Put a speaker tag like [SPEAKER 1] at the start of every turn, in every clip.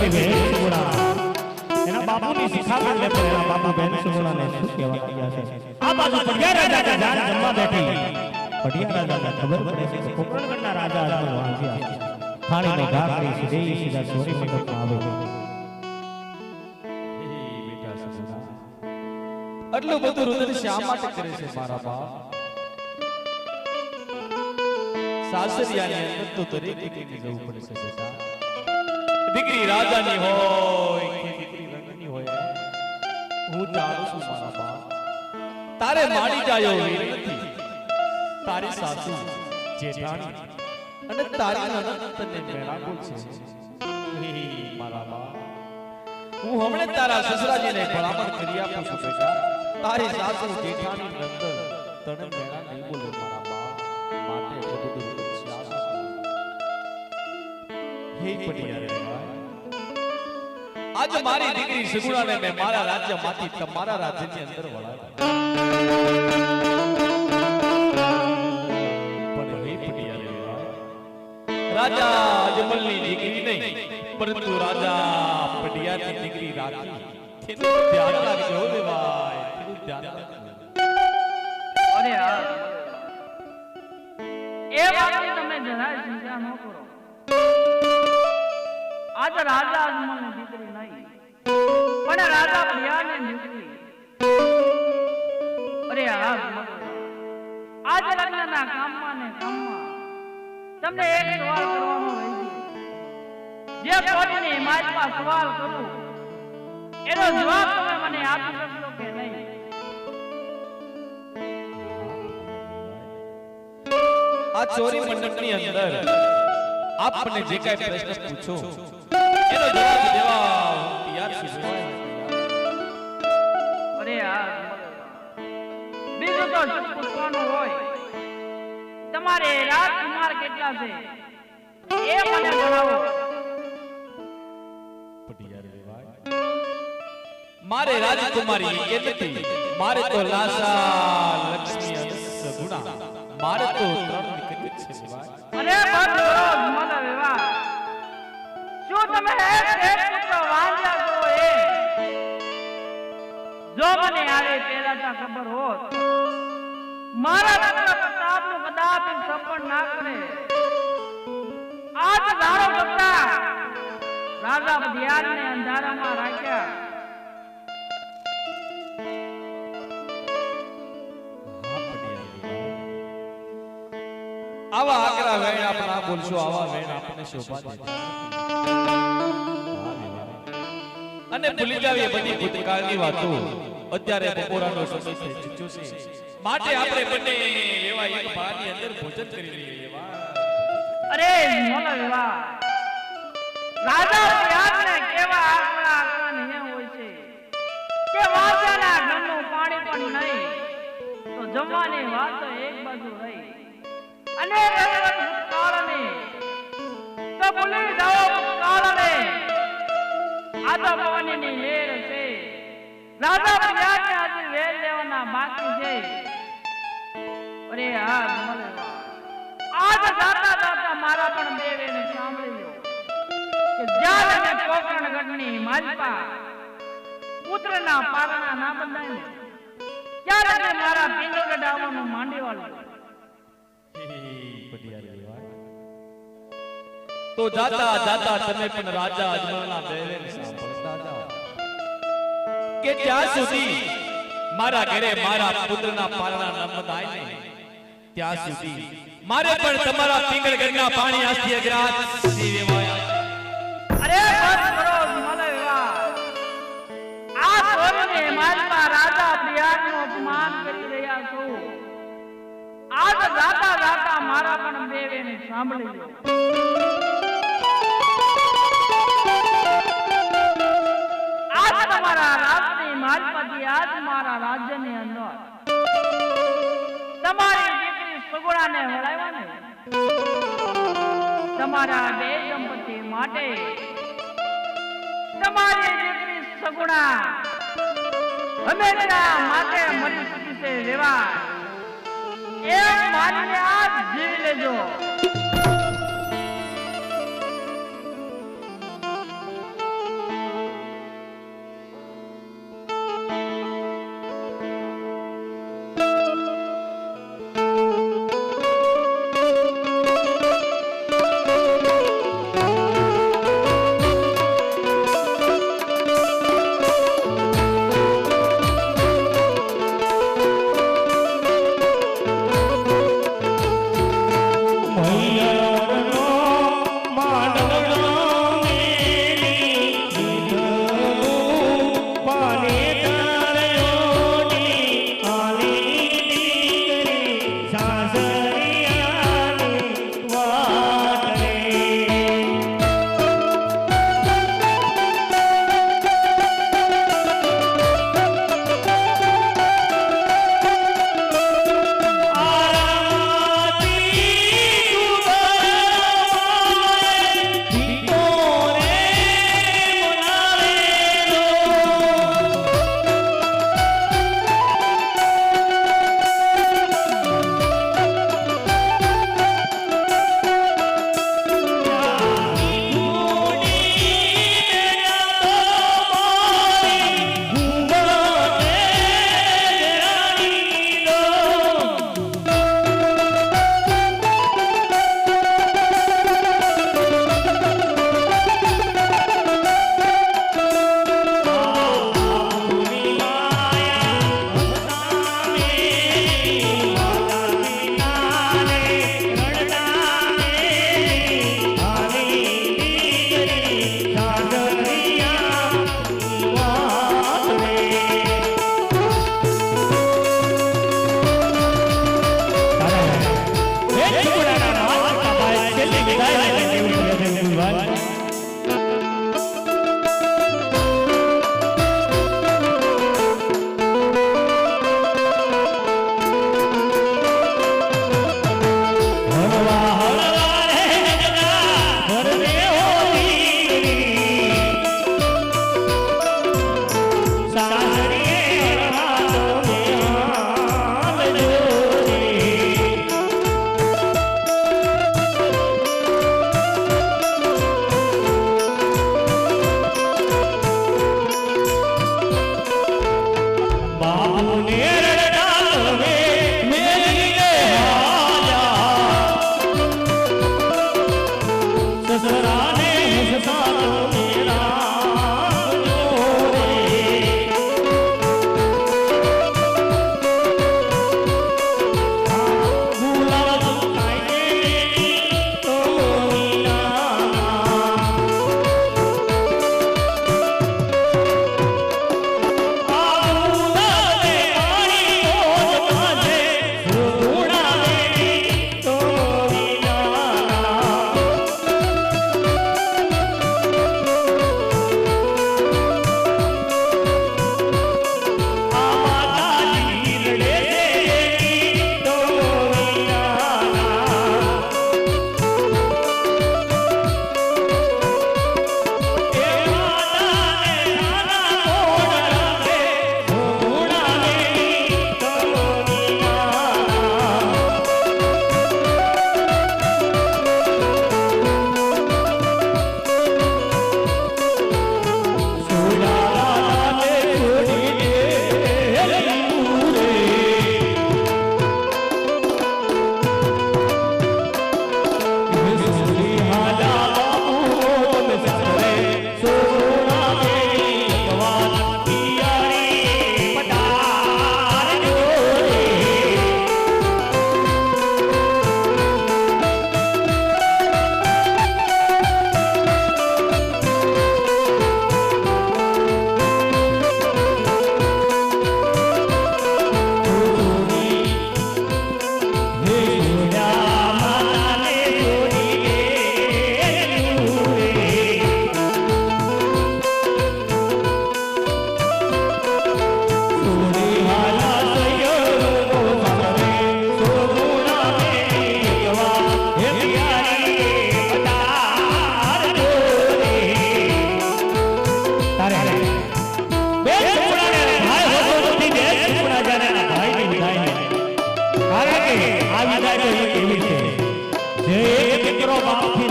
[SPEAKER 1] છે બેન સુગુણા એના બાપુની શિખામણ લે પણ એના બાપુ બેન સુગુણાને શું કહેવા લાગ્યા છે આ બાજુ પઢિયા રાજા જાન જમવા બેઠી પઢિયા રાજાને ખબર પડે છે કે કોકણગઢના રાજા અજમલ વાંચ્યા થાળીને ઘા કરી સીધા સોરી મંડપમાં આવે
[SPEAKER 2] બેટા સુગુણા આટલું બધું રુદન શા માટે કરે છે મારા બાપ સાસરિયાની અંદર તો દરેક દીકરીને જવું પડે છે બેટા દીકરી રાજાની હોય કે દીકરી રંગની હોય હું જાણું છું મારા બાપ તારે માડી જાયો વીર નથી તારી સાસુ જેઠાણી અને તારી નણંદ તને મેળા બોલ છે મારા બાપ હું હમણે તારા સસરાજીને ભલામણ કરી આપું છું બેટા તારી સાસુ જેઠાણી નંદ તને મેળા નહીં બોલે મારા બાપ માટે બધું હે પટિયા આજ મારી દીકરી સુગુણાને મેં મારા રાજ્યમાંથી તમારા રાજ્યની અંદર વળાવી પણ હે પટિયા રાજા અજમલની દીકરી નહીં પરંતુ રાજા પટિયાની દીકરી રાખી તેનું ધ્યાન રાખજો રે ભાઈ તેનું ધ્યાન રાખજો
[SPEAKER 3] અરે એ વાતની તમે જરાય ચિંતા ન કરો आज राजा अजमल ने दीकरी नहीं पण राजा प्रिया ने दीकरी अरे आज लग्न ना काम ने તમને એક સવાલ કરવાનો રહી જે કોઈને મારી પાસે સવાલ કરું એનો જવાબ તમે મને આપી શકશો કે નહીં
[SPEAKER 2] આ ચોરી મંડપની અંદર આપને જે કાઈ પ્રશ્ન પૂછો એનો જવાબ દેવા તૈયાર છું
[SPEAKER 3] અરે યાર બીજું તો શું પૂછવાનું હોય તમારે રાજકુમાર કેટલા છે એ મને જણાવો
[SPEAKER 2] પટિયાર ભાઈ મારે રાજકુમારી એ નથી મારે તો લાસા લક્ષ્મી અને સગુણા મારે તો ત્રણ દીકરીઓ છે ભાઈ
[SPEAKER 3] અરે બસ મને વિવાહ શું તમે એક પુત્ર વાંચ્યા છો એ જો મને આવે પહેલા તો ખબર હોત મારા પુત્ર પ્રતાપનું કદાપી સપન ના કરે આજ ધારો કરતા રાજા બધિયારને અંધારામાં રાખ્યા
[SPEAKER 2] આવા આકરા વેણ આપના બોલશો આવા વેણ આપને શોભા દેતા અને ભૂલી જાવી બધી ભૂતકાળની વાતો અત્યારે બપોરાનો સમય થઈ ચૂક્યો છે માટે આપણે બંને એવા એક ભાની અંદર ભોજન કરી લઈએ
[SPEAKER 3] અરે મોલા વિવાહ રાજા પ્યારને કેવા આકરા નિયમ હોય છે કે વાસના ઘરનું પાણી પણ નહીં તો જમવાની વાત તો એક બાજુ રહી અને ભૂતકાળને તો ભૂલી જાઓ ભૂતકાળને આ તો ભવાનીની લેર છે રાજા પ્યારને આજે વેલ લેવાના બાકી છે અરે હા મોલા આજ જાતા જાતા મારા પણ બે વેને સાંભળી લો કે જ્યારે મેં કોકણગઢની માલપા પુત્રના પારણા ના બંધાય ને ત્યારે તે મારા પિંગલગઢ આવવાનું માંડી વાળું
[SPEAKER 2] તો જાતા જાતા તમે પણ રાજા અજમલના બે વેને સાંભળતા જાઓ કે ત્યાં સુધી મારા ઘરે મારા પુત્રના પારણા ન બંધાય ને ત્યાં સુધી મારે પણ તમારા પિંગળગઢના પાણી આસ્તી અગ્રાત સેવાયા
[SPEAKER 3] અરે બસ કરો મને વિવાહ આ ચોરને માલપા રાજા પ્રિયાનું અપમાન કરી રહ્યા છો આજ જાતા જાતા મારા પણ બે વેને સાંભળી લો આજ તમારા રાજની માલપાથી આજ મારા રાજ્યની અંદર તમારી દીકરી સુગુણાને વળાવ્યા ને તમારા બે દંપતી માટે તમારી દીકરી સગુણા હંમેશા માટે મરી ચૂકી છે રેવા એમ માનીને આજ જીવી લેજો
[SPEAKER 1] સાસરિયાની વાત રે.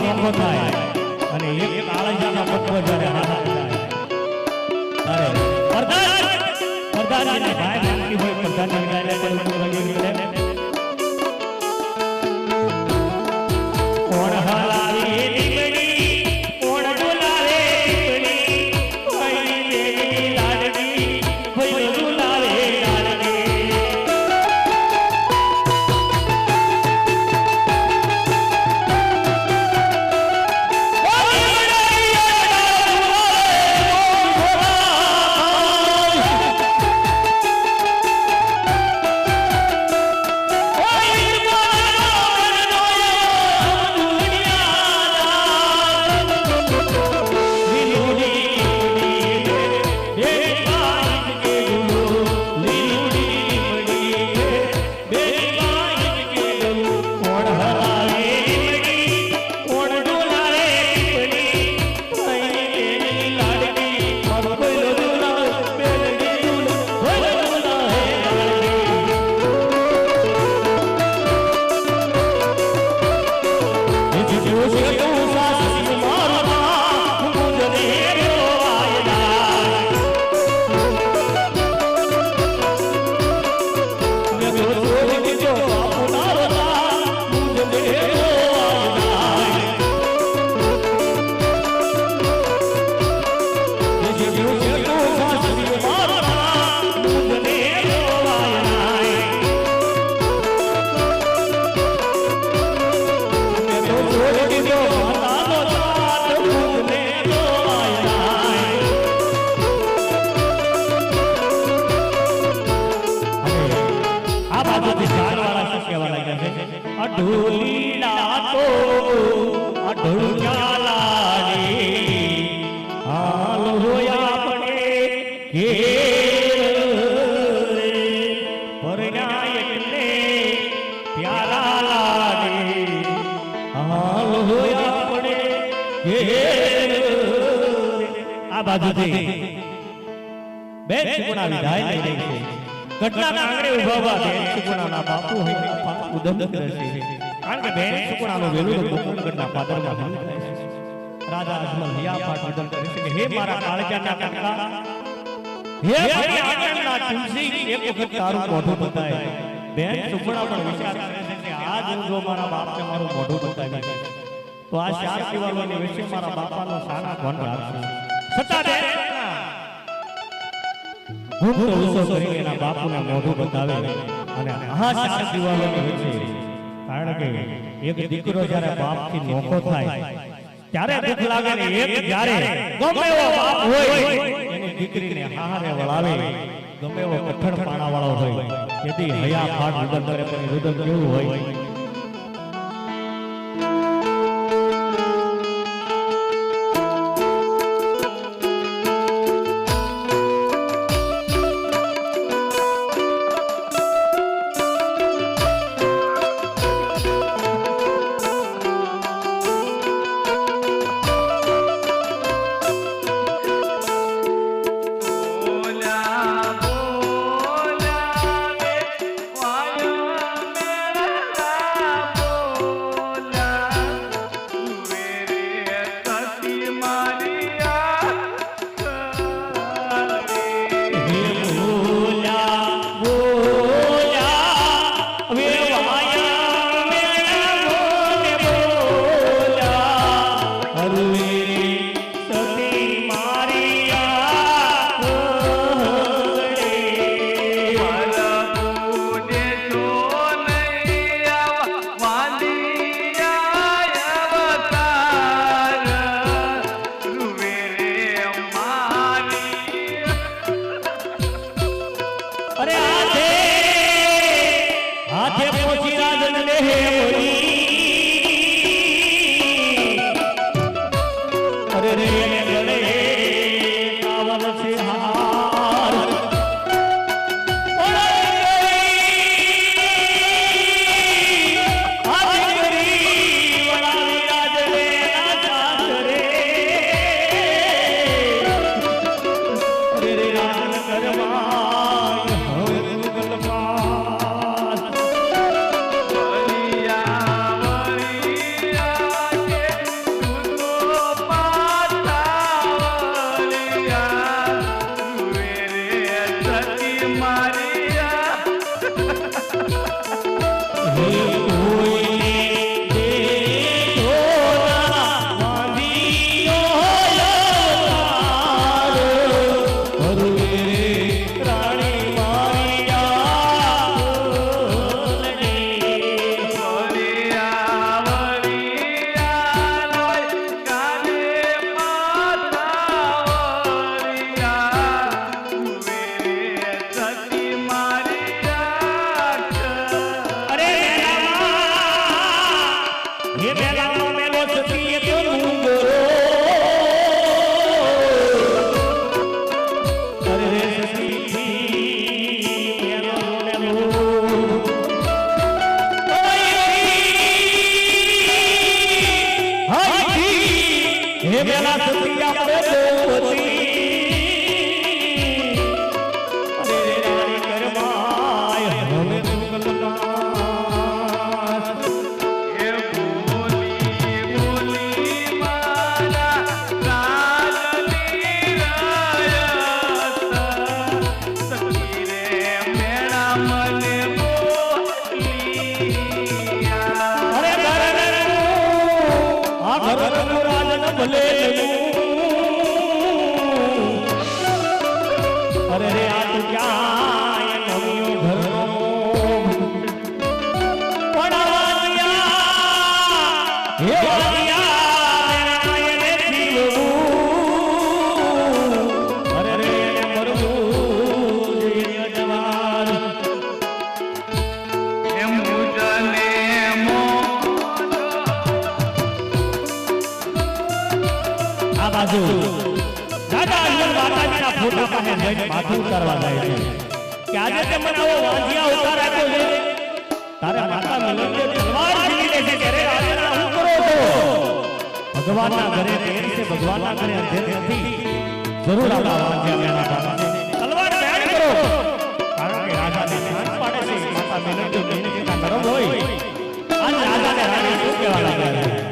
[SPEAKER 1] નેમો થાય અને એક કાળજાના પત્વ જ્યારે હાથ જાય ત્યારે પ્રધાનજીને ભાઈ માંગી હોય પ્રધાનજી ગાયને પણ રંગી નીકળે કોણ હલાવે દીકરી કોણ ડોલાવે દીકરી કોઈ દેવી લાડકી કોઈ ડોલાવે લાડકી
[SPEAKER 2] Oh,
[SPEAKER 1] અઢોલીડા તો અઢોળ્યા લાગે હાલ હોયા પડે ઘેર પરણ્યા એટલે પ્યારા લાગે હાલ હોયા પડે ઘેર આ બાજુથી બેન સુગુણા વિધાય લઈ રહી છે ઘટના આંગણે ઉભા ઉભા બેન સુગુણાના બાપુ હોય ઉદમ કરે છે કારણ કે બેન સુગુણાનો વેલું ગોકુળગઢના પાદરમાં હલ થાય છે રાજા અજમલ હિયા પાટ ઉદમ કરે છે કે હે મારા કાળજાના કાકા હે મારી આંગણના તુલસી એક વખત તારું મોઢું બતાય બેન સુગુણા પણ વિચાર કરે છે કે આજ હું જો મારા બાપને મારું મોઢું બતાવી તો આ ચાર દિવાલોની વચ્ચે મારા બાપાનો સાના કોણ રાખશે છતાં બેન ઘૂંટો ઊંચો કરીને એના બાપુને મોઢું બતાવે અને આ ચાર દિવાલોની વચ્ચે કારણ કે એક દીકરો જ્યારે બાપથી નોખો થાય ત્યારે દુઃખ લાગે ને એક જ્યારે ગમે એવો બાપ હોય એની દીકરીને હારે વળાવે ગમે એવો કઠણ પાણાવાળો હોય તેથી હયા ફાટ રુદન કરે પણ રુદન કેવું હોય
[SPEAKER 3] મુજને મો
[SPEAKER 1] બાજુ રાજા અંજન માતાજીના ફોટા પાસે જઈને માથું ઉતારવા જાય છે કે આજે તે મને આવો વાંધિયા ઉતાર આપ્યો છે તારે માતા મિલનને તલવાર ઝીલી લે છે કે રે રાજના હું કરો છો ભગવાનના ઘરે તેર છે ભગવાનના ઘરે અંધેર નથી જરૂર આપણા વાંધિયા મેળા પાડે તલવાર બેડ કરો કારણ કે રાજાને શાંત પાડે છે માતા મિલન જો મેનકા નરમ હોય આજ રાજાને રાણી શું કહેવા લાગ્યા છે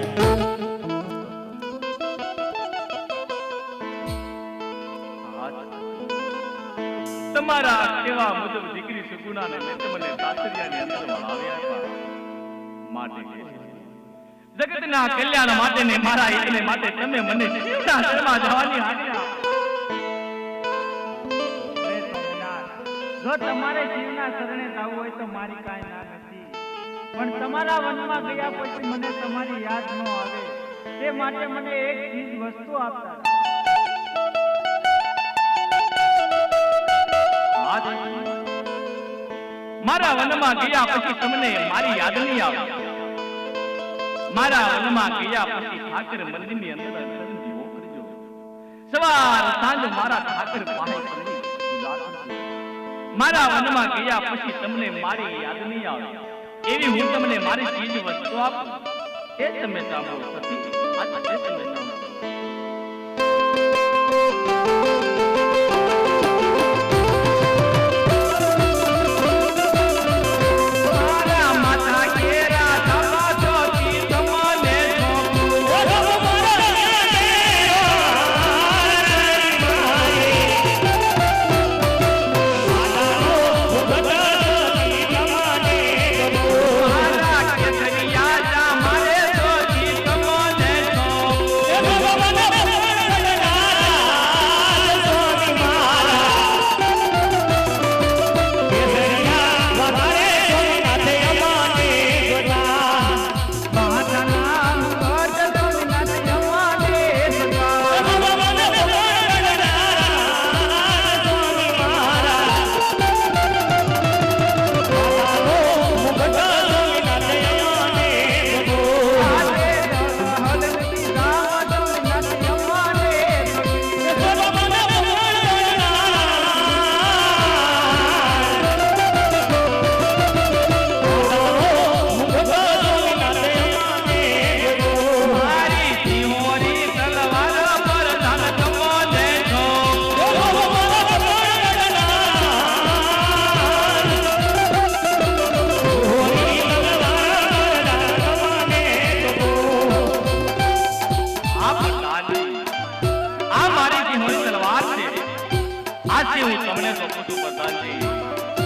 [SPEAKER 2] તમારા કેવા મુજબ દીકરી સુગુણાને મેં તમને સાસરિયાની અંદર વળાવ્યા હતા માટે જગતના કલ્યાણ માટે ને મારા હિતને માટે તમે મને શિવના શરણમાં જવાની આજ્ઞા
[SPEAKER 3] જો તમારે શિવના શરણે જવું હોય તો મારી કાંઈ ના નથી પણ તમારા વનમાં ગયા પછી મને તમારી યાદ ન આવે તે માટે મને એક ચીજ વસ્તુ આપતા
[SPEAKER 2] મારા વનમાં ગયા પછી તમને મારી યાદ નહીં આવે મારા વનમાં ગયા પછી ઠાકર મંદિરની અંદર દર્શન દીવો કરજો સવાર સાંજ મારા ઠાકર પાસે મારા વનમાં ગયા પછી તમને મારી યાદ નહીં આવે એવી હું તમને મારી ચીજ વસ્તુ આપું એ તમે સાંભળો સતી આ તમે સાંભળો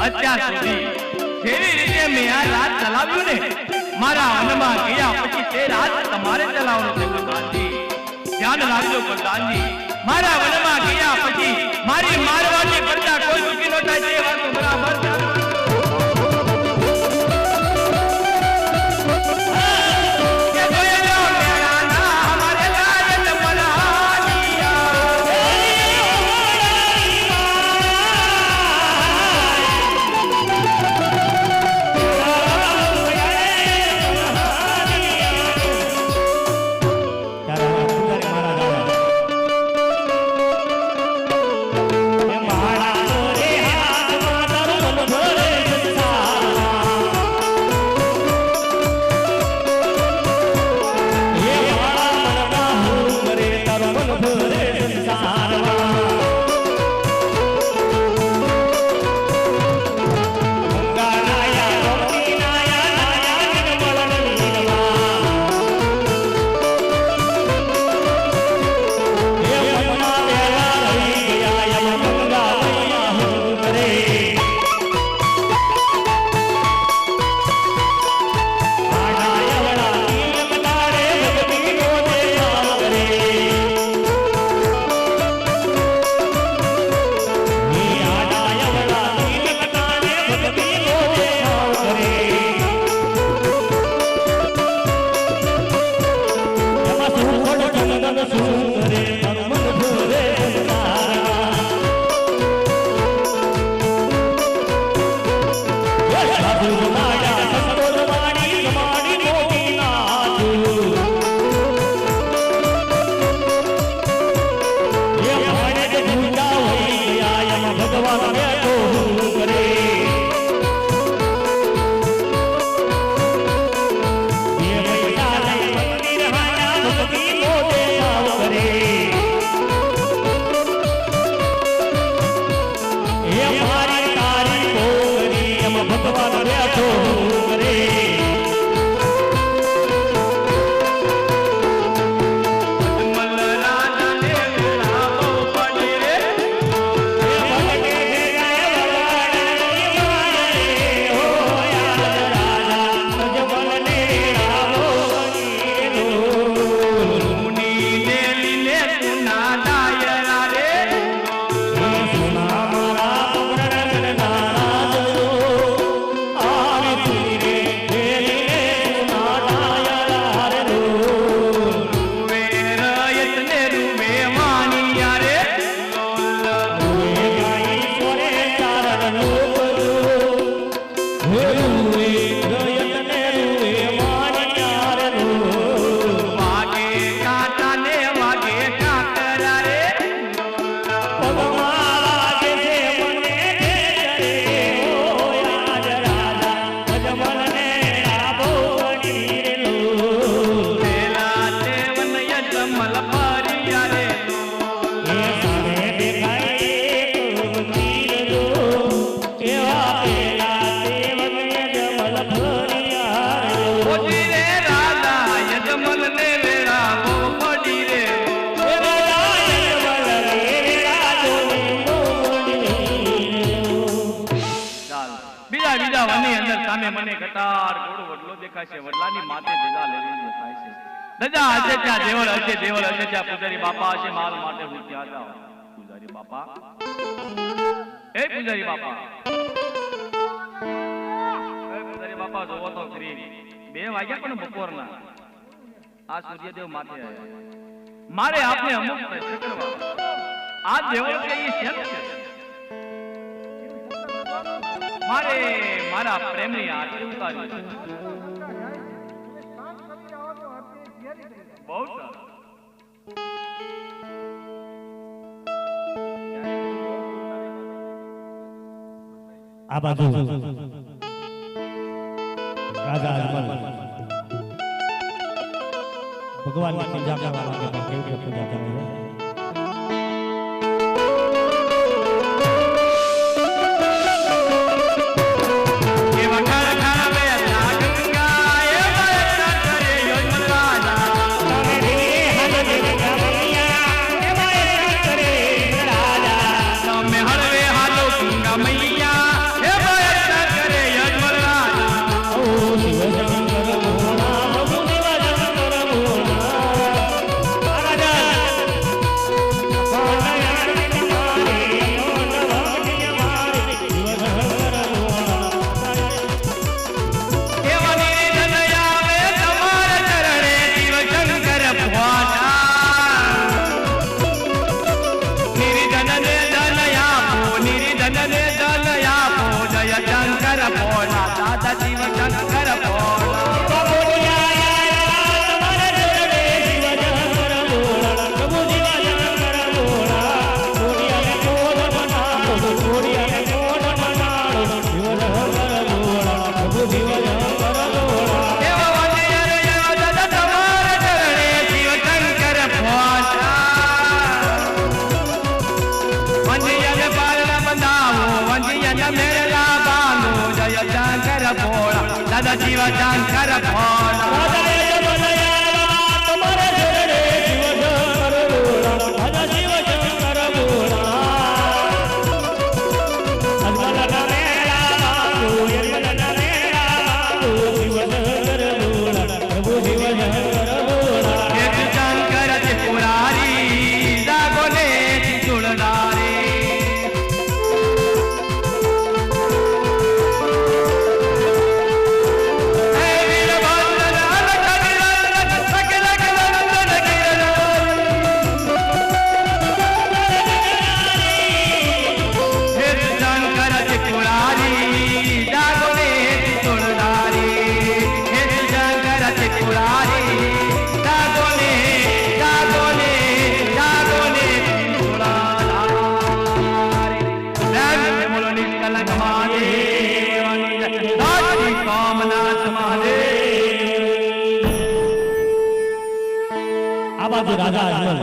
[SPEAKER 2] અત્યાર સુધી જેવી રીતે મેં આ રાત ચલાવ્યું ને મારા વનમાં ગયા પછી તે રાત તમારે ચલાવવાનું છે પ્રધાનજી ધ્યાન રાખજો પ્રધાનજી મારા વનમાં ગયા પછી મારી મારવાની કરતા કોઈ દુઃખી ન થાય તે વાત બરાબર
[SPEAKER 1] મારા
[SPEAKER 2] દેખાય છે વડલાની માથે ધજા લઈને દેખાય છે ધજા હશે ત્યાં દેવળ હશે ત્યાં પૂજારી બાપા હશે માલ માટે હું ત્યાં જાઉં પૂજારી બાપા એ પૂજારી બાપા જોવો તો ખરી 2 વાગ્યા પણ બપોરના આ સૂર્યદેવ માથે આવ્યા મારે આપને અમુક પ્રશ્ન કરવા આ દેવળ કે એ શેમ છે મારે મારા પ્રેમની આરતી ઉતારી છે બહુ સારું
[SPEAKER 1] આ બાજુ રાજા અજમલ ભગવાનની પૂજા કરવા માટે પણ કેવી રીતે પૂજા કરે દાદા જીવા શંકર ભોળા તમારે જડે જીવ શંકર ભોળા દાદા જીવ શંકર ભોળા અજમલના મેળા બાપુ યજમલના મેળા બાપુ જીવ શંકર ભોળા પ્રભુ જીવ શંકર ભોળા એક શંકર ત્રિપુરારી જાગોને ચૂડનારી રાજા અજમલ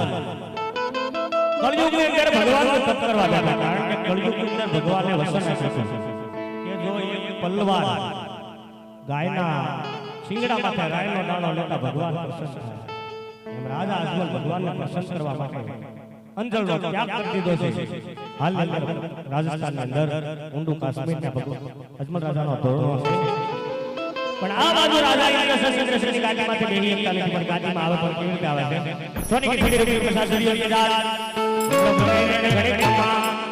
[SPEAKER 1] કળયુગની અંદર ભગવાનને તપ કરવા બેઠા કારણ કે કળયુગની અંદર ભગવાનને વસન આપ્યું કે જો એક પલ્લવાન ગાયના શિંગડા માથે ગાયનો દાણો લેતા ભગવાન પ્રસન્ન થાય એમ રાજા અજમલ ભગવાનને પ્રસન્ન કરવા માટે અંજળનો ત્યાગ કરી દીધો છે હાલ અંદર રાજસ્થાનની અંદર ઊંડું કાશ્મીરના ભગવાન અજમલ રાજાનો ધોરણો છે પણ આ બાજુ રાજા ઇન્દ્ર સશસ્ત્રની ગાદીમાંથી બેહી એકતા નથી પણ ગાદીમાં આવે પણ કેવી રીતે આવે છે સોની કે ધીરે ધીરે પ્રસાદ ધર્યો કે જાત ઘરે કામમાં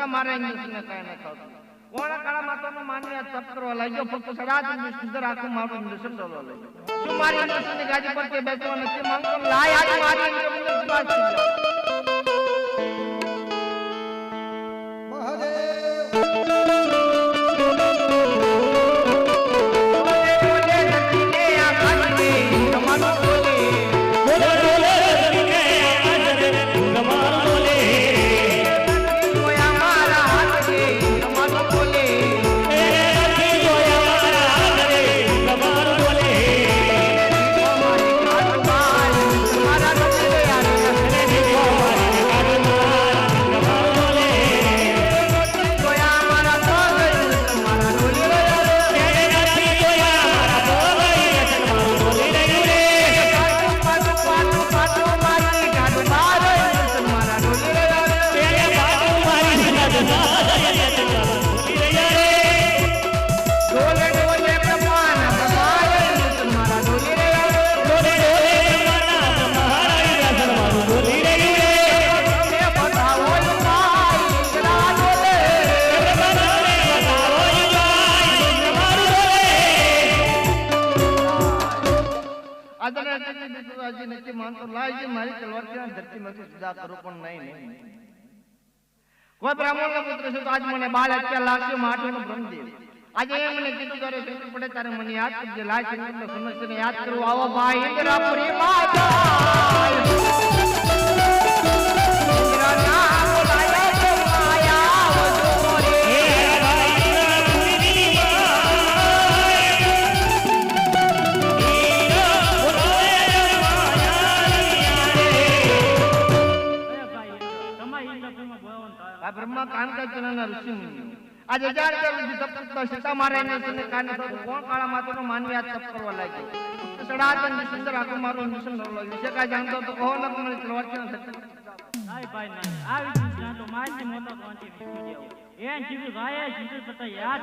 [SPEAKER 3] છતાં મારે ઇન્દ્રસિંહને કાંઈ ન થતું. કોણા કાળા માતાનો માનવી આ તપ કરવા લાગ્યો, ફક્ત સદાતન સુંદર આખું મારું ઇન્દ્રસિંહ ડોલવા લાગ્યો. શું મારી ઇન્દ્રસિંહની ગાદી પર તે બેસવા નથી માંગતો? લાય આજ મારી ઇન્દ્રસિંહને વિશ્વાસ થઈ જાઓ. કોઈ બ્રાહ્મણનો પુત્ર છે તો આજ મને બાળ હત્યા લાગશે માટનો બ્રહ્મદેવ. આજે એ મને કીધું તારે જરૂર પડે તારે મને યાદ કરજે. લાય ચંદ્રનો સમસ્યાને યાદ કરું. આવો ભાઈ ઇન્દ્રાપુરી માતા ઇન્દ્રના બોલાયા તો માયા વધુ રે. બ્રહ્મા કાનકાચના ઋષિ મુનિ આજે જાણ કરું તપ કરતા સીતા મારે એને કાને તો કોણ કાળા માતાનો માનવી આ તપ કરવા લાગ્યો. સડાતન સુંદર આખું મારું મિશન રોલો વિશે કાઈ જાણતો તો કહો ને મને તલવાર છે ને
[SPEAKER 4] નાઈ ભાઈ નાઈ આવી ચીજ જાણતો માનથી મોટો કોંટી વિખી દેવો એન જીવી ગાય જીવી પતા યાદ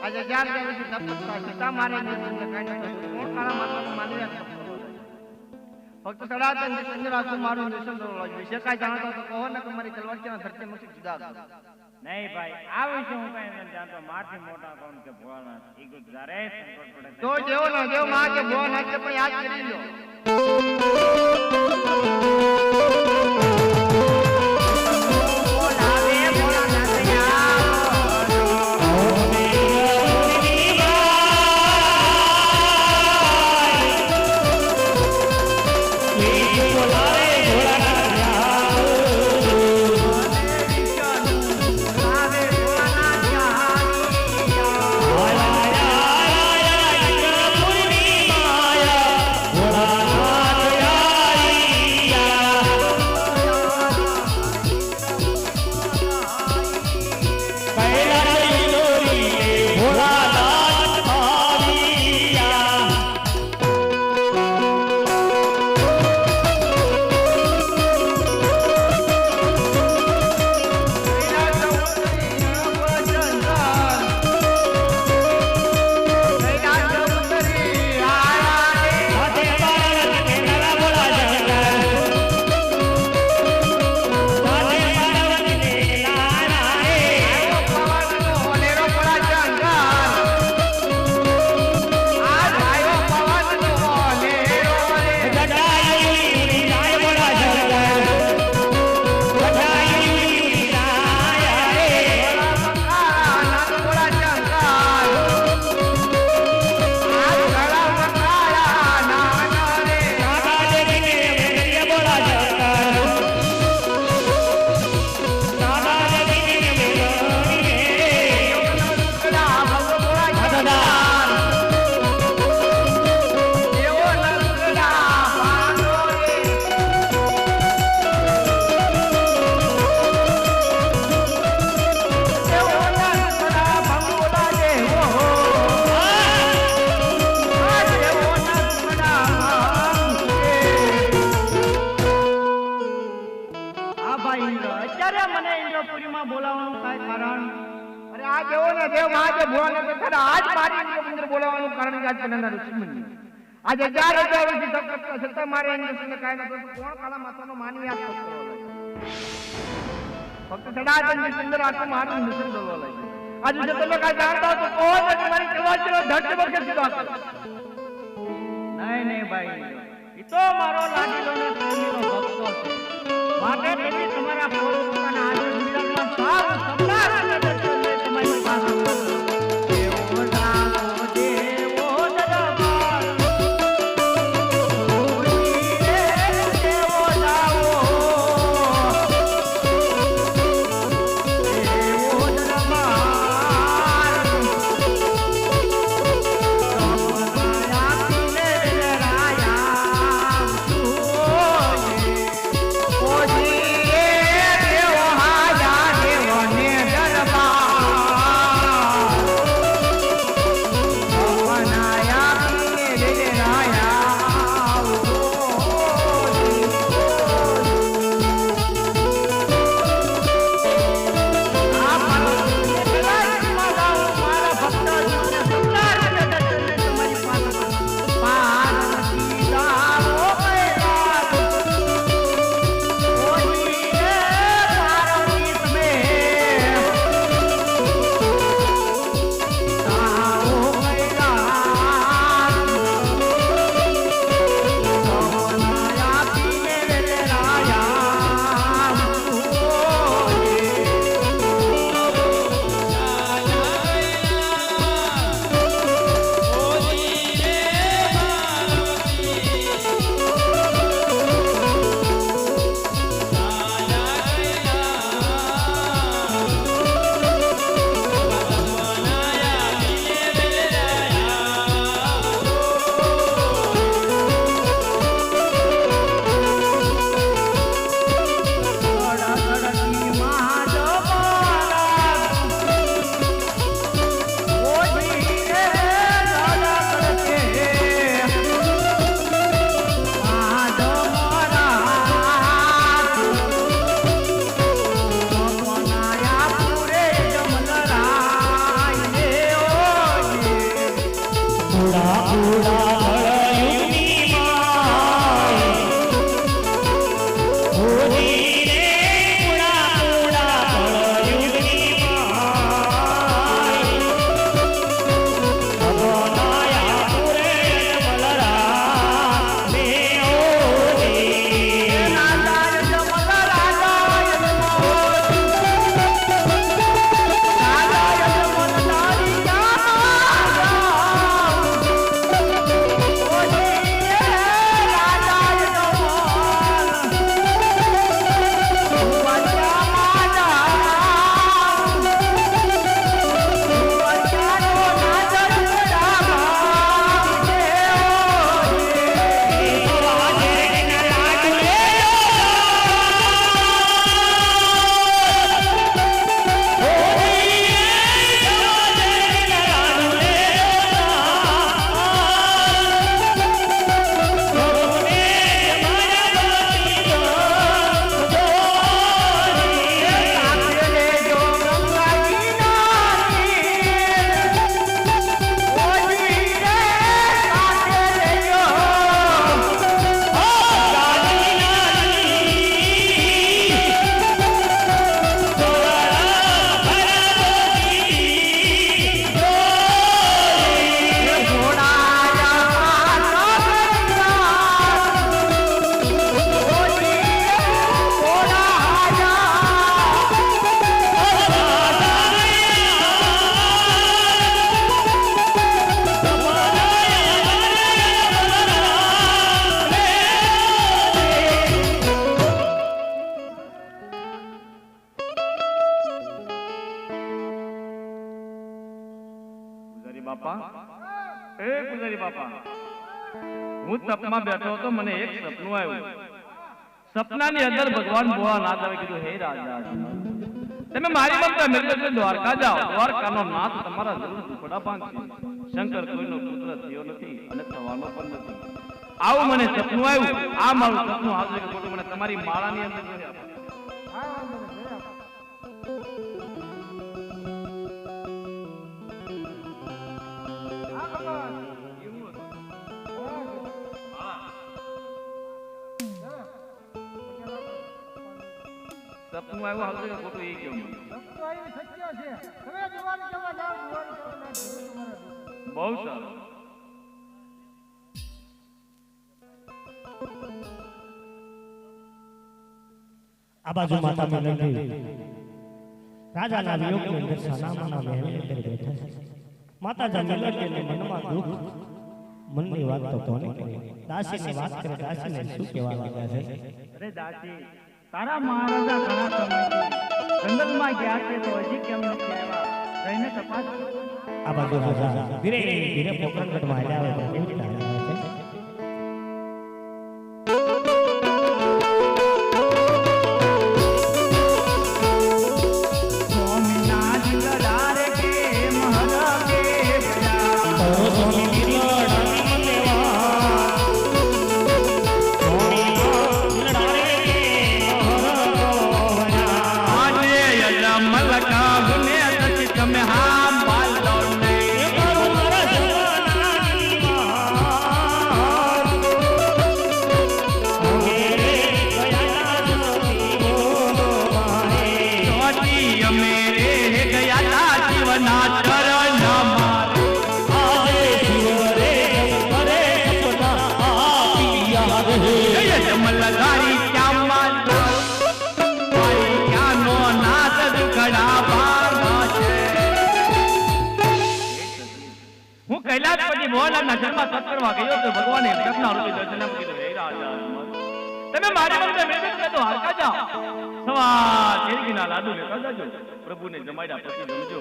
[SPEAKER 3] આજે જાણ કરું તપ કરતા સીતા મારે એને કાને તો કોણ કાળા માતાનો માનવી આ તપ કરવા. ફક્ત સડાતન સુંદર આખું મારું મિશન રોલો વિશે કાઈ જાણતો તો કહો ને તમારી તલવાર છે ને ધરતી માંથી જુદા કરો.
[SPEAKER 4] નહીં ભાઈ આવી છે હું કઈ નથી જાણતો મારથી મોટા કોણ કે ભોળાનાથ ઈ ગુજારે સંકટ પડે
[SPEAKER 3] તો જેવો ન દેવ માં કે ભો નાખે પણ યાદ કરી લો.
[SPEAKER 1] ભોળાનાથ
[SPEAKER 5] દેવ મહાદેવ ભોળાનાથ બેઠા આજ મારી મંદિર બોલાવવાનું કારણ કે આજ પહેલાના ઋષિમુનિ આજે 11,000 વર્ષથી તપ કરતા છતાં મારે એની સંગે કાંઈ નતું કોણ કાળા માતાનો માની યાદ કરતો ફક્ત સડાતનની સુંદર આત્મા મારું નિસર્ગ બોલવા લાગ્યો आज मुझे तो लोग जानता हो तो कौन है तुम्हारी कवाल चलो धड़ से बरकत की बात
[SPEAKER 4] નહીં ભાઈ ઈ તો મારો લાડીલો ને પ્રેમીનો ભક્તો છે માટે દેવી તમારા પોતાના આજે મિલનમાં સારું સપના અને દર્શન લે તમારી પાસે દેવો જાઓ દેવો દરબાર દેવો જાઓ દેવો દરબાર
[SPEAKER 2] હું તપમાં બેઠો હતો મને એક સપનું આવ્યું સપનાની અંદર ભગવાન ભોળાનાથ આવે કીધું હે રાજા તમે મારી મમતા મેળવે દ્વારકા જાઓ દ્વારકાનો નાથ તમારા જરૂર દુખડા પામશે શંકર કોઈનો પુત્ર થયો નથી અને થવાનો પણ નથી આવું મને સપનું આવ્યું આ મારું સપનું હાજર કે ખોટું મને તમારી માળાની અંદર જોઈ આપો
[SPEAKER 4] સપનું આવ્યું આવશે કે ખોટું એ કેવું
[SPEAKER 5] તો અહીં સત્ય છે તમે દિવાળી કેવા જાવ દિવાળી કેવા જાવ તમારા
[SPEAKER 4] બહુ સારું
[SPEAKER 1] આ બાજુ માતા મેલડી રાજાના વિયોગની અંદર સનામાના મહેલની અંદર બેઠા છે. માતાજી મેલડીને મનમાં દુઃખ, મનની વાત તો કોને કરે? દાસીને વાત કરે, દાસીને શું કહેવા લાગ્યા છે?
[SPEAKER 3] અરે દાસી, તારા મહારાજા ઘણા સમયથી જંગલમાં ગયા છે તો હજી કેમ નથી આવ્યા? જઈને તપાસ કરો.
[SPEAKER 1] આ બાજુ રાજા ધીરે ધીરે પોકરણગઢમાં આવ્યા હોય તો કેવી રીતે આવ્યા છે?
[SPEAKER 3] સ્વામિનાથ લડારે કે મહલ કે ગયા.
[SPEAKER 1] ઓ સ્વામી દિલોડાની મનેવા, સ્વામી દિલોડારે કે મહરગોવના.
[SPEAKER 4] આજે યજમલ કાગને તથી તમે હા બાલો ને
[SPEAKER 1] એ મારું મારા જવાનાની વાત, અમે ગયાના જીવનો મારે.
[SPEAKER 4] ચોથી અમે રે ગયા તા જીવના ચરણ મારે
[SPEAKER 1] આજે જીવરે કરે સપના આપિયા રે.
[SPEAKER 4] યજમલ ગારી ક્યાં માલો મારી ક્યાંનો નાથ દુખડા ભાગા છે. હું કૈલાસ પછી ભોળાનાથના જન્મ સત કરવા ગયો તો ભગવાને જગના રૂપે દર્શન આપી દીધું. હે રાજા તમે મારી વખતે મેળવી તો હાલકા જાઓ. સવાર શેરગીના લાડુ લેતા જાજો. પ્રભુને જમાડ્યા પછી જમજો.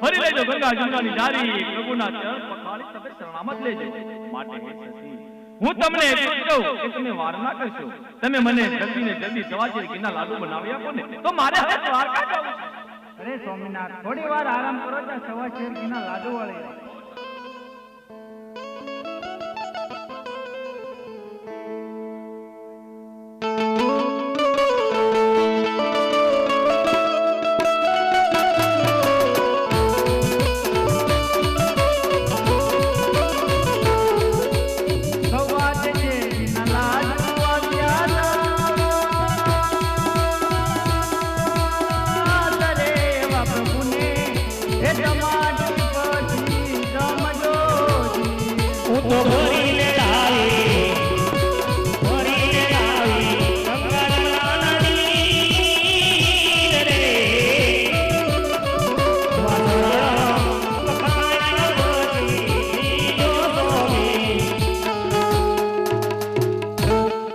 [SPEAKER 4] ફરી લેજો ગંગા જમનાની જારી. પ્રભુના ચરણ પખાળી તમે શરણામત લેજો. માટે હે સતી, હું તમને એટલું જ કહું કે તમે વાર ના કરશો. તમે મને જલ્દી ને જલ્દી સવા શેરગીના લાડુ બનાવી આપો ને તો મારે હવે દ્વારકા જવું છે.
[SPEAKER 3] અરે સ્વામિનાથ, થોડી વાર આરામ કરો ત્યાં સવા શેર ઘીના લાડુ વળી. સવા શેર ઘીના લાડુ આવ્યા રે એવા પ્રભુને હે જમાડી પછી જમજો.
[SPEAKER 1] હું તો ભરીને લાવી, ભરીને લાવી ગંગાના નીર રે. વાસણા પખાળ્યા પછી જો સ્વામી.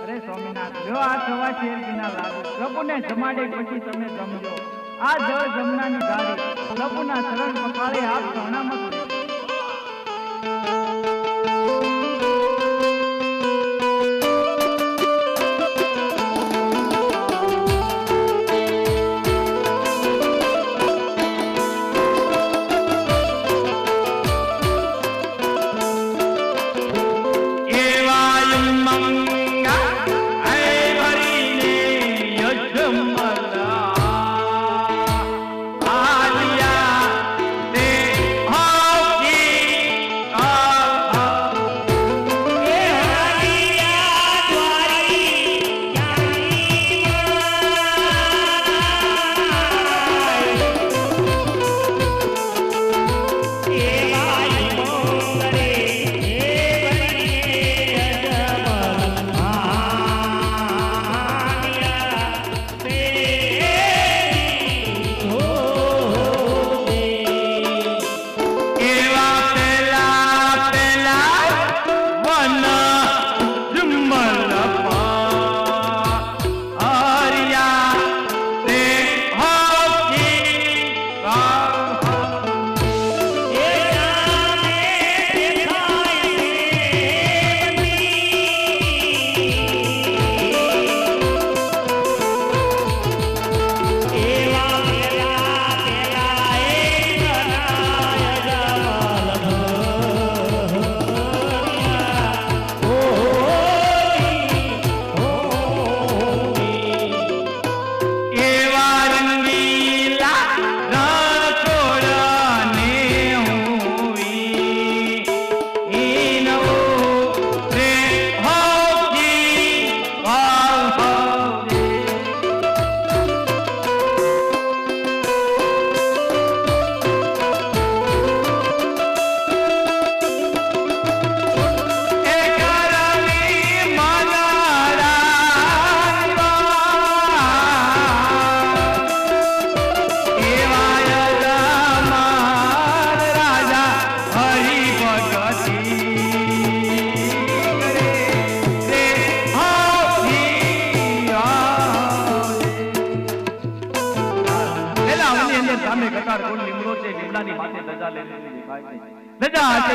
[SPEAKER 3] અરે સ્વામિનાથ, લ્યો આ સવા શેર ઘીના લાડુ પ્રભુને જમાડે પછી તમે જમજો. આ જળ જમનાની ધારી પ્રભુના ચરણ પખાળે આપ શરણામત લેજો.
[SPEAKER 4] એવાય મંગા આય ભરીને યજમલા આલિયા તે હા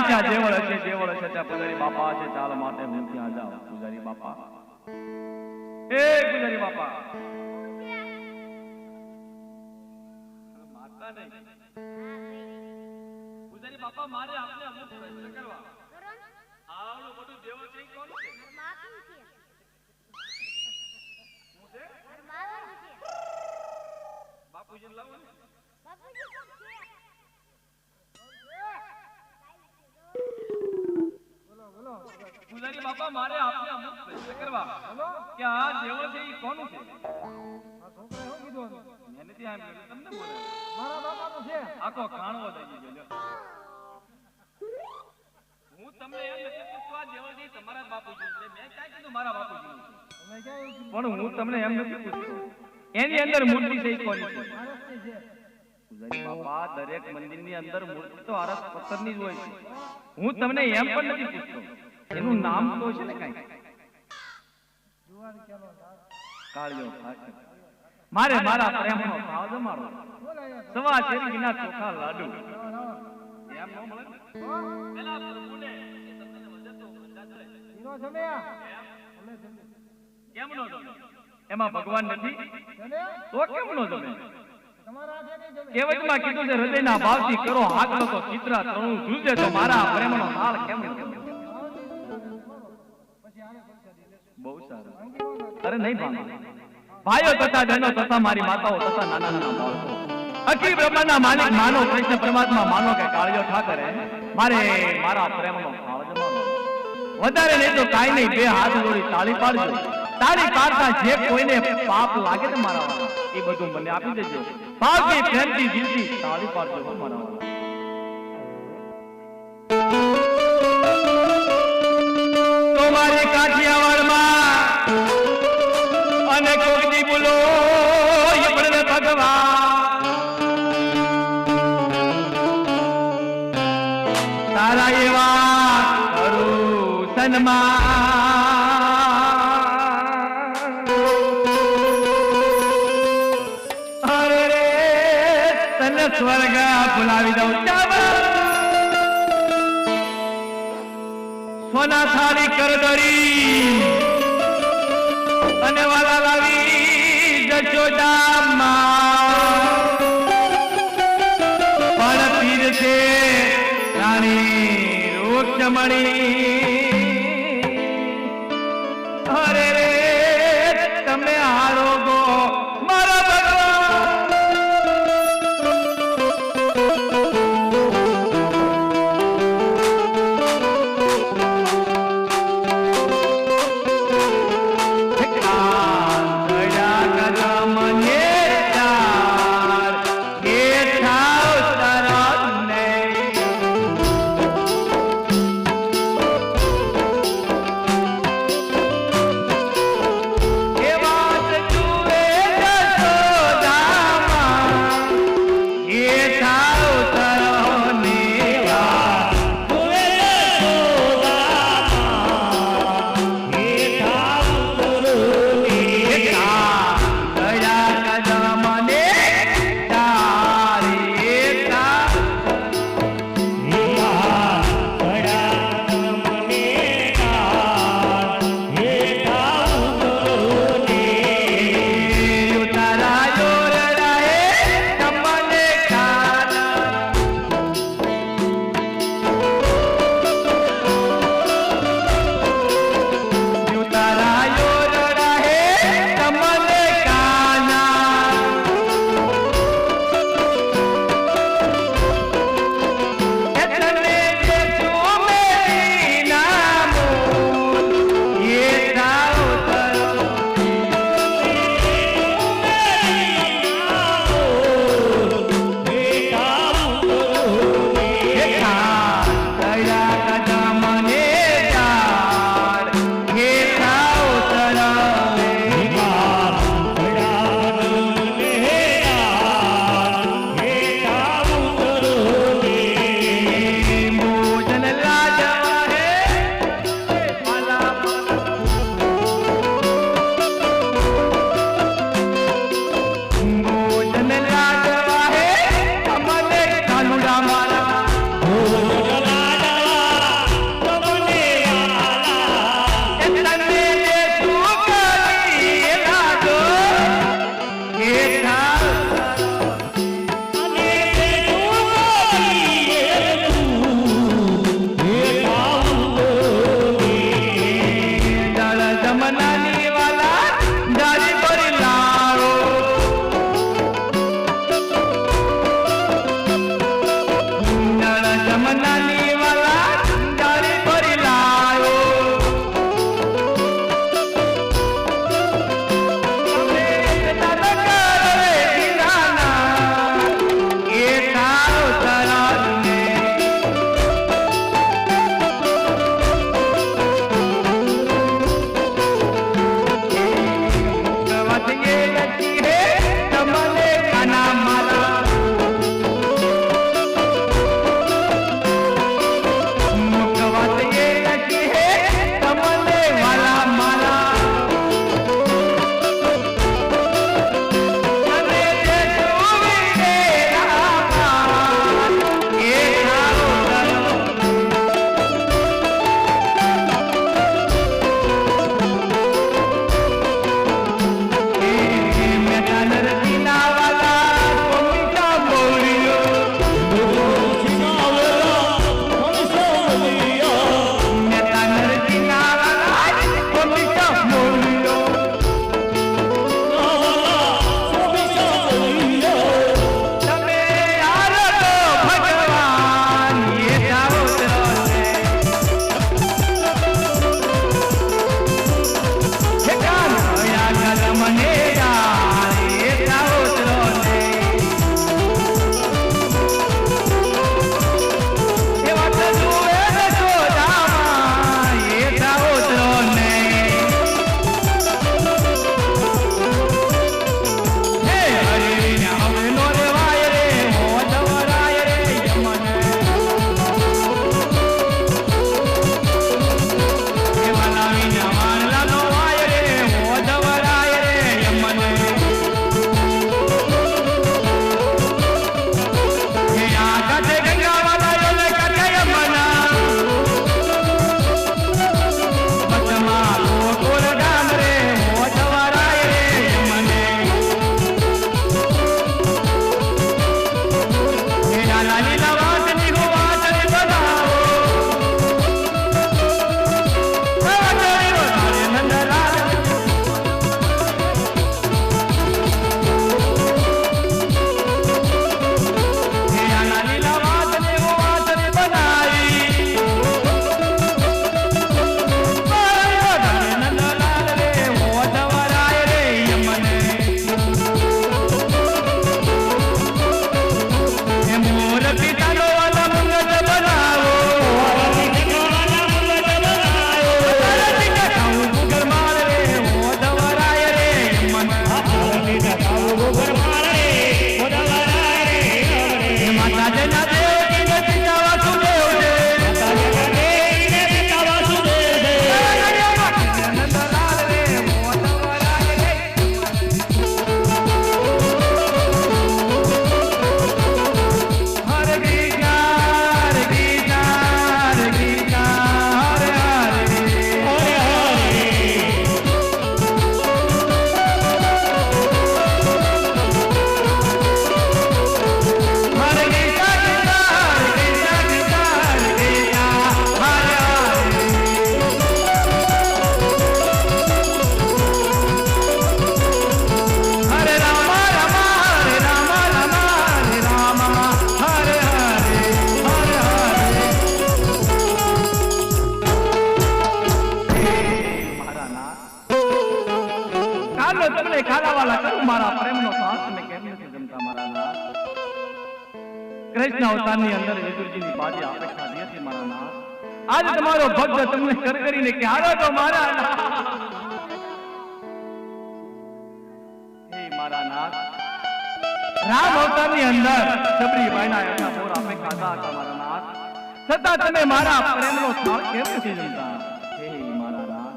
[SPEAKER 2] આછા દેવળ હશે ત્યાં પૂજારી બાપા છે, ચાલ માટે હું ત્યાં જાઉં. પૂજારી બાપા, એ પૂજારી બાપા, માતા નહીં. પૂજારી બાપા, મારે આપને અમુક પ્રશ્ન કરવા. આવડું બધું દેવળ છે, કોણ છે? બાપુજી લાવો ને. પૂજારી બાપા, મારે આપને અમુક પ્રશ્ન કરવા કે આ દેવો છે એ કોનું છે? મેં નથી આમ કર્યું, તમને બોલે
[SPEAKER 5] મારા બાપાનું છે.
[SPEAKER 2] આખો ખાણવો થઈ ગયો. હું તમને એમ નથી પૂછતો આ દેવો છે તમારા બાપુજી છે. મેં ક્યાં કીધું મારા બાપુજી છે? પણ હું તમને એમ નથી પૂછતો એની અંદર મૂર્તિ છે એ કોની છે? પૂજારી બાપા, દરેક મંદિરની અંદર મૂર્તિ તો આરસ પથ્થરની જ હોય છે. હું તમને એમ પણ નથી પૂછતો એનું નામ તો છે ને કઈ? કાળિયો ઠાકર. મારે મારા પ્રેમનો ભાવ જમાડો. સવા શેરીના ચોખા લાડુ એમ ન મળે ને? પેલા પ્રભુને એ તમને વજન તો ઊંચા ચડે. કેમ નો જમે? એમાં ભગવાન નથી તો કેમ નો જમે? કહેવતમાં કીધું છે હૃદયના ભાવથી કરો હાકલો તો ચિત્રા તણું જુજે તો મારા પ્રેમનો તાળ કેમ નો જમે? બહુ સારું. અરે નહીં ભાઈઓ તથા બહેનો તથા મારી માતાઓ તથા નાના નાના બાળકો, અખિલ બ્રહ્માંડના માલિક માનો કૃષ્ણ પરમાત્મા માનો કે કાળિયો ઠાકરે મારે મારા પ્રેમનો ભાવ જમાડો. વધારે નહીં તો કાઈ નહીં, બે હાથ જોડી તાળી પાડજો. તાળી પાડતા જે કોઈને પાપ લાગે ને મારા વાળા, એ બધું મને આપી દેજો. ભાવથી પ્રેમથી દિલથી તાળી પાડજો મારા વાળા. તો મારી કાઠિયાવાડમાં અને કોકની બોલો એ પણ ભગવાન તારા એવા કરું સન્માન. અરે રે તને સ્વર્ગ ભૂલાવી દઉં. સોના થાળી કરદરી અને વાલા લાવી જશોદામાં પણ પીર છે રાણી રૂક્ષમણી. અરે રે તમે આરોગો મારા ભગવાન.
[SPEAKER 4] મારા પ્રેમનો સાથ તમે કેમ નથી જમતા મારા નાથ? કૃષ્ણ અવતારની અંદર વિદુરજીની બાજી આપે ખાધી હતી મારા નાથ. આજ તમારો ભક્ત તમને કર કરીને કે હારો તો મારા નાથ. હે મારા નાથ, રામ અવતારની અંદર સબરીબાઈના એના મોર આપે ખાધા હતા મારા નાથ, છતાં તમે મારા પ્રેમનો થાળ કેમ નથી જમતા? હે મારા નાથ,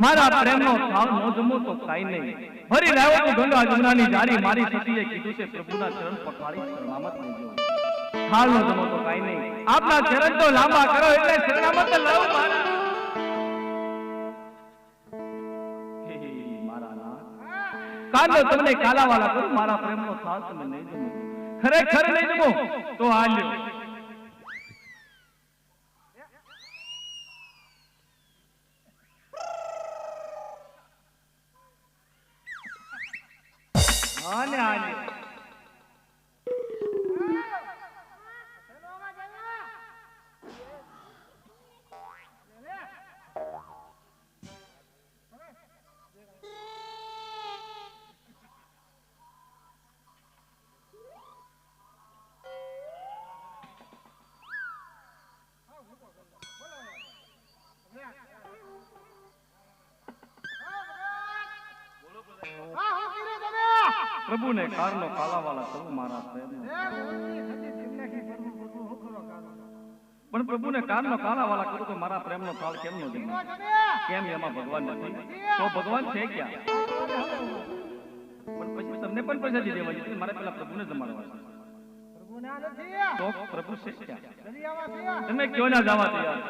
[SPEAKER 4] મારા પ્રેમનો થાળ ન જમો તો કાઈ નહીં. ફરી લાવો તો ગંગા જમનાની જારી મારી સતીએ કીધું છે પ્રભુના ચરણ પકડી શરણામત લેજો. થાળ ન જમો તો કાઈ નહીં. આપના ચરણ તો લાંબા કરો એટલે શરણામત લાવો મારા. હે મારા નાથ, કાનો તમને કાલાવાલા કરું, મારા પ્રેમનો થાળ તમે નહીં જમો. ખરેખર નહીં જમો તો હાલ્યો. આને આને પ્રભુને કારનો કાલાવાલા કરું મારા પ્રેમ. પણ પ્રભુને કારનો કાલાવાલા કરું તો મારા પ્રેમનો કાળ કેમ ન જમે? કેમ એમાં ભગવાન નથી? તો ભગવાન છે ક્યાં? પણ પછી તમને પણ પ્રસાદી દેવાની છે, મારે પેલા પ્રભુને જમાડવા છે. તો પ્રભુ છે ક્યાં? તમે ક્યો ના જવા તૈયાર?